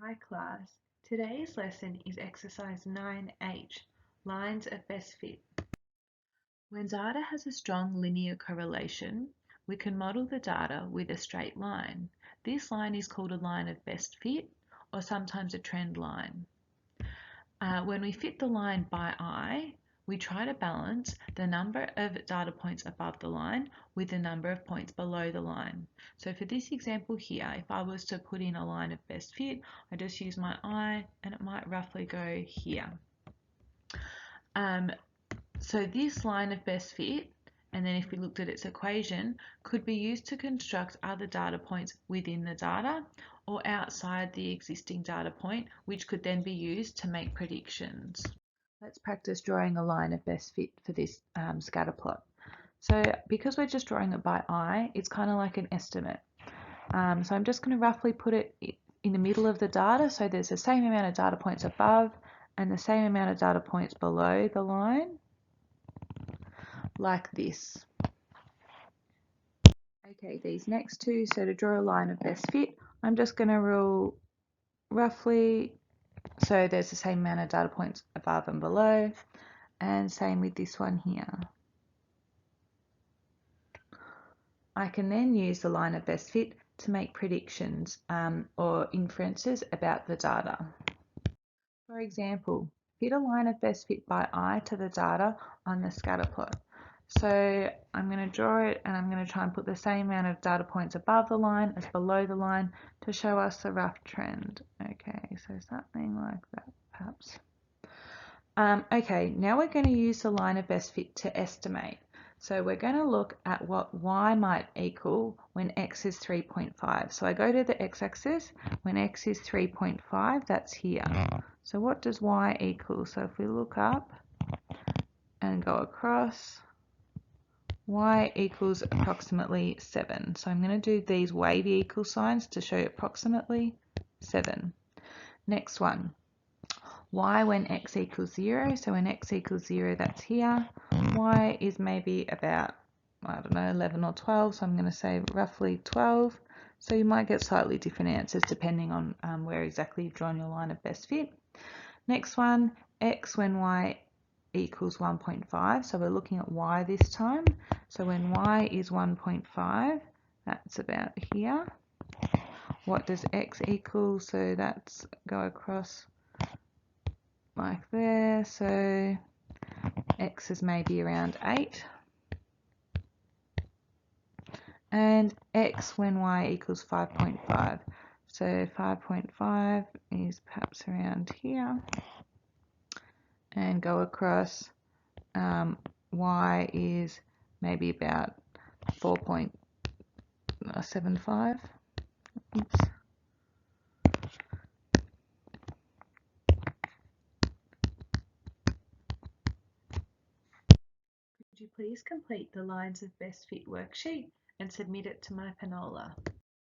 Hi class, today's lesson is exercise 9H, lines of best fit. When data has a strong linear correlation, we can model the data with a straight line. This line is called a line of best fit or sometimes a trend line. When we fit the line by eye, we try to balance the number of data points above the line with the number of points below the line. So for this example here, if I was to put in a line of best fit, I just use my eye and it might roughly go here. So this line of best fit, and then if we looked at its equation, could be used to construct other data points within the data or outside the existing data point, which could then be used to make predictions. Let's practice drawing a line of best fit for this scatter plot. So because we're just drawing it by eye, it's kind of like an estimate. So I'm just going to roughly put it in the middle of the data, so there's the same amount of data points above and the same amount of data points below the line, like this. Okay, these next two, so to draw a line of best fit, I'm just going to rule roughly, so there's the same amount of data points above and below, and same with this one here. I can then use the line of best fit to make predictions or inferences about the data. For example, fit a line of best fit by eye to the data on the scatter plot. So I'm going to draw it and I'm going to try and put the same amount of data points above the line as below the line to show us the rough trend. Okay, so something like that perhaps. Okay, now we're going to use the line of best fit to estimate. So we're going to look at what y might equal when x is 3.5. So I go to the x-axis, when x is 3.5, that's here. So what does y equal? So if we look up and go across, y equals approximately 7. So I'm going to do these wavy equal signs to show approximately 7. Next one. Y when x equals 0, so when x equals 0, that's here. Y is maybe about, I don't know, 11 or 12, so I'm going to say roughly 12. So you might get slightly different answers depending on where exactly you've drawn your line of best fit. Next one, x when y equals 1.5, so we're looking at y this time. So when y is 1.5, that's about here. What does x equal? So that's go across like there, so x is maybe around 8, and x when y equals 5.5, so 5.5 is perhaps around here, and go across, y is maybe about 4.75. Oops. Could you please complete the lines of best fit worksheet and submit it to my Panola?